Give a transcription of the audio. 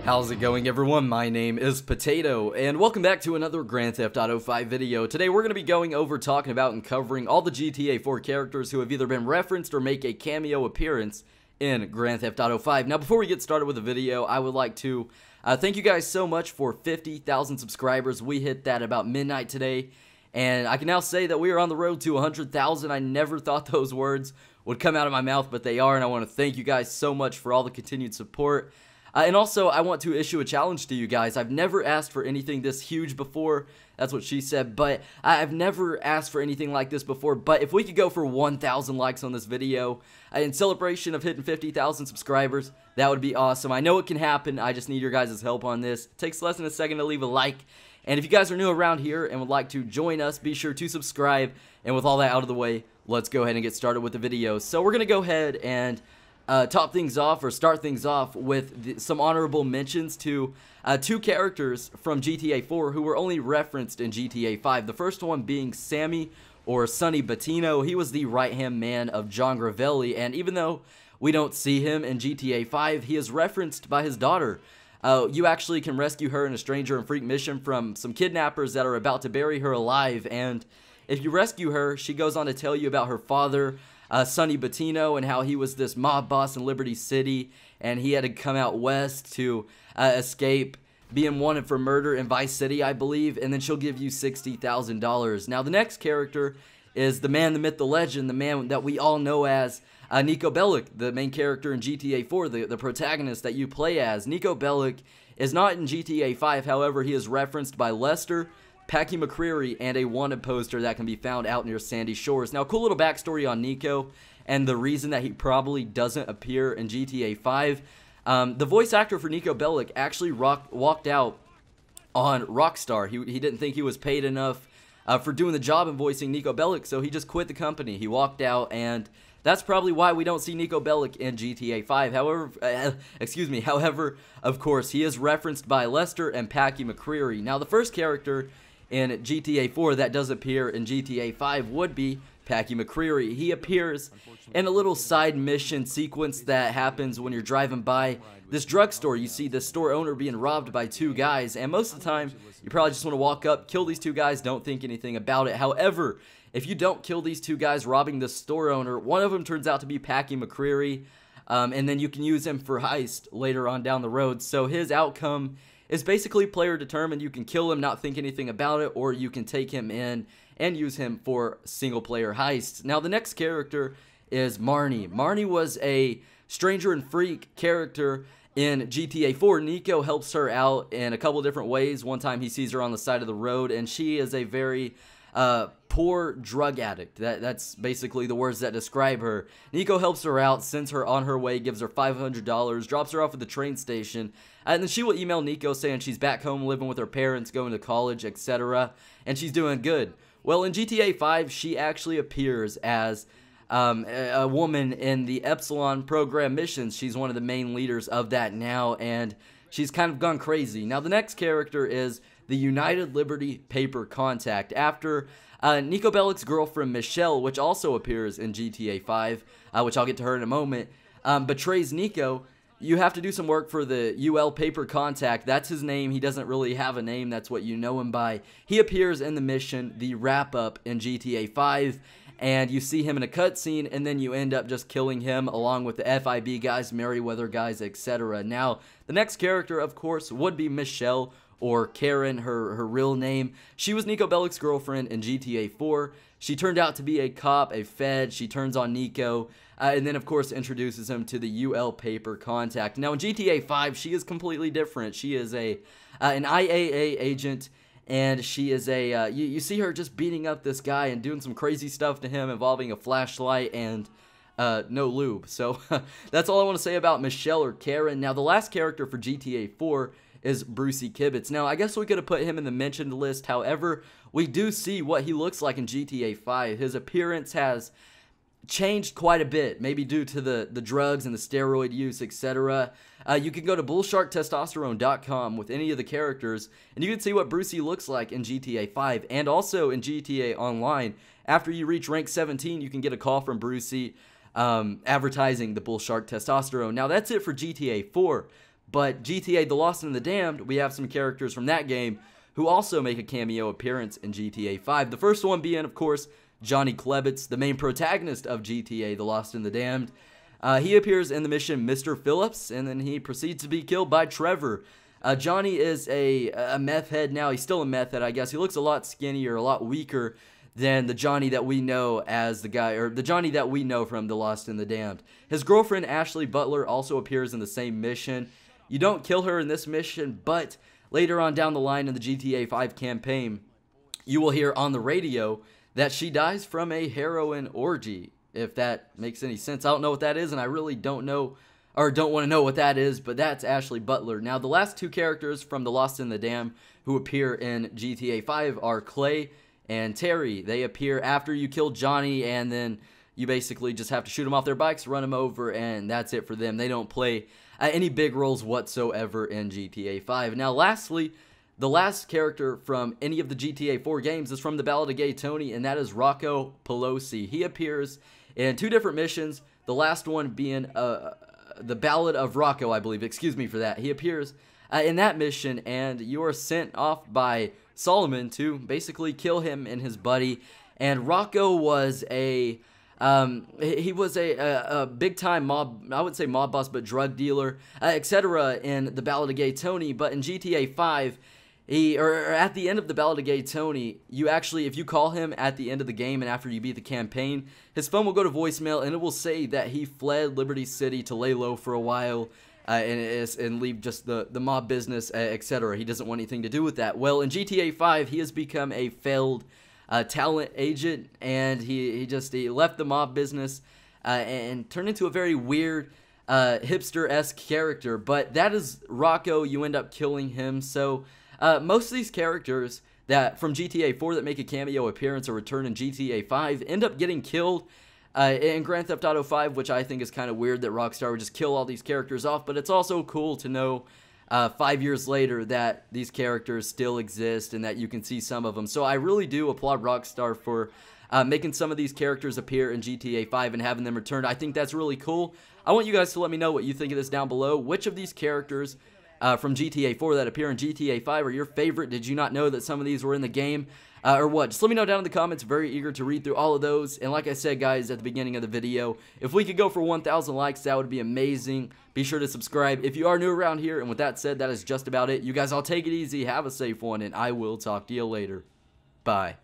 How's it going, everyone? My name is Potato, and welcome back to another Grand Theft Auto 5 video. Today we're going to be going over, talking about, and covering all the GTA 4 characters who have either been referenced or make a cameo appearance in Grand Theft Auto 5. Now, before we get started with the video, I would like to thank you guys so much for 50,000 subscribers. We hit that about midnight today, and I can now say that we are on the road to 100,000. I never thought those words would come out of my mouth, but they are, and I want to thank you guys so much for all the continued support. And also, I want to issue a challenge to you guys. I've never asked for anything this huge before. That's what she said, but I've never asked for anything like this before. But if we could go for 1,000 likes on this video in celebration of hitting 50,000 subscribers, that would be awesome. I know it can happen. I just need your guys' help on this. It takes less than a second to leave a like. And if you guys are new around here and would like to join us, be sure to subscribe. And with all that out of the way, let's go ahead and get started with the video. So we're going to go ahead and start things off with some honorable mentions to two characters from GTA 4 who were only referenced in GTA 5. The first one being Sammy, or Sonny Bettino. He was the right-hand man of John Gravelli, and even though we don't see him in GTA 5, he is referenced by his daughter. You actually can rescue her in a Stranger and Freak mission from some kidnappers that are about to bury her alive, and if you rescue her, she goes on to tell you about her father, Sonny Bettino, and how he was this mob boss in Liberty City, and he had to come out west to escape being wanted for murder in Vice City, I believe, and then she'll give you $60,000. Now, the next character is the man, the myth, the legend, the man that we all know as Niko Bellic, the main character in GTA 4, the protagonist that you play as. Niko Bellic is not in GTA 5, however, he is referenced by Lester, Packy McCreary, and a wanted poster that can be found out near Sandy Shores. Now, cool little backstory on Niko and the reason that he probably doesn't appear in GTA 5. The voice actor for Niko Bellic actually walked out on Rockstar. He didn't think he was paid enough for doing the job and voicing Niko Bellic, so he just quit the company. He walked out, and that's probably why we don't see Niko Bellic in GTA 5. However, of course, he is referenced by Lester and Packy McCreary. Now, the first character in GTA 4 that does appear in GTA 5 would be Packy McCreary. He appears in a little side mission sequence that happens when you're driving by this drugstore. You see the store owner being robbed by two guys, and most of the time, you probably just want to walk up, kill these two guys, don't think anything about it. However, if you don't kill these two guys robbing the store owner, one of them turns out to be Packy McCreary, and then you can use him for heist later on down the road. So his outcome is basically player determined. You can kill him, not think anything about it, or you can take him in and use him for single player heists. Now, the next character is Marnie. Marnie was a Stranger and Freak character in GTA 4. Niko helps her out in a couple different ways. One time he sees her on the side of the road, and she is a very poor drug addict. That's basically the words that describe her. Niko helps her out, sends her on her way, gives her $500, drops her off at the train station, and then she will email Niko saying she's back home living with her parents, going to college, etc., and she's doing good. Well, in GTA 5, she actually appears as a woman in the Epsilon program missions. She's one of the main leaders of that now, and she's kind of gone crazy. Now, the next character is the United Liberty Paper Contact. After Niko Bellic's girlfriend, Michelle, which also appears in GTA 5, which I'll get to her in a moment, betrays Niko, you have to do some work for the UL Paper Contact. That's his name. He doesn't really have a name. That's what you know him by. He appears in the mission, the wrap-up in GTA 5, and you see him in a cutscene, and then you end up just killing him along with the FIB guys, Merryweather guys, etc. Now, the next character, of course, would be Michelle, or Karen, her real name. She was Niko Bellic's girlfriend in GTA 4. She turned out to be a cop, a fed. She turns on Niko, and then, of course, introduces him to the UL Paper Contact. Now, in GTA 5, she is completely different. She is an IAA agent, and she is you see her just beating up this guy and doing some crazy stuff to him involving a flashlight and no lube. So, that's all I want to say about Michelle, or Karen. Now, the last character for GTA 4 is Brucey Kibitz. Now, I guess we could have put him in the mentioned list. However, we do see what he looks like in GTA 5. His appearance has changed quite a bit, maybe due to the drugs and the steroid use, etc. You can go to bullsharktestosterone.com with any of the characters, and you can see what Brucey looks like in GTA 5, and also in GTA Online. After you reach rank 17, you can get a call from Brucey advertising the Bull Shark Testosterone. Now, that's it for GTA 4. But GTA The Lost and the Damned, we have some characters from that game who also make a cameo appearance in GTA 5. The first one being, of course, Johnny Klebitz, the main protagonist of GTA The Lost and the Damned. He appears in the mission Mr. Phillips, and then he proceeds to be killed by Trevor. Johnny is a meth head now. He's still a meth head, I guess. He looks a lot skinnier, a lot weaker than the Johnny that we know as the guy, or the Johnny that we know from The Lost and the Damned. His girlfriend, Ashley Butler, also appears in the same mission. You don't kill her in this mission, but later on down the line in the GTA 5 campaign, you will hear on the radio that she dies from a heroin orgy. If that makes any sense. I don't know what that is, and I really don't know, or don't want to know what that is, but that's Ashley Butler. Now, the last two characters from The Lost and the Damned who appear in GTA 5 are Clay and Terry. They appear after you kill Johnny, and then you basically just have to shoot them off their bikes, run them over, and that's it for them. They don't play any big roles whatsoever in GTA 5. Now, lastly, the last character from any of the GTA 4 games is from the Ballad of Gay Tony, and that is Rocco Pelosi. He appears in two different missions, the last one being the Ballad of Rocco, I believe. Excuse me for that. He appears in that mission, and you are sent off by Solomon to basically kill him and his buddy. And Rocco was a big-time mob, I wouldn't say mob boss, but drug dealer, etc. in the Ballad of Gay Tony. But in GTA 5, at the end of the Ballad of Gay Tony, you actually, if you call him at the end of the game and after you beat the campaign, his phone will go to voicemail, and it will say that he fled Liberty City to lay low for a while and leave just the mob business, etc. He doesn't want anything to do with that. Well, in GTA 5, he has become a failed talent agent, and he left the mob business and turned into a very weird hipster-esque character. But that is Rocco. You end up killing him. So most of these characters that from GTA 4 that make a cameo appearance or return in GTA 5 end up getting killed in Grand Theft Auto 5, which I think is kind of weird that Rockstar would just kill all these characters off. But it's also cool to know 5 years later that these characters still exist and that you can see some of them. So I really do applaud Rockstar for making some of these characters appear in GTA 5 and having them returned. I think that's really cool. I want you guys to let me know what you think of this down below. Which of these characters from GTA 4 that appear in GTA 5 are your favorite? Did you not know that some of these were in the game? Or what? Just let me know down in the comments. Very eager to read through all of those. And like I said, guys, at the beginning of the video, if we could go for 1,000 likes, that would be amazing. Be sure to subscribe if you are new around here. And with that said, that is just about it. You guys all take it easy. Have a safe one, and I will talk to you later. Bye.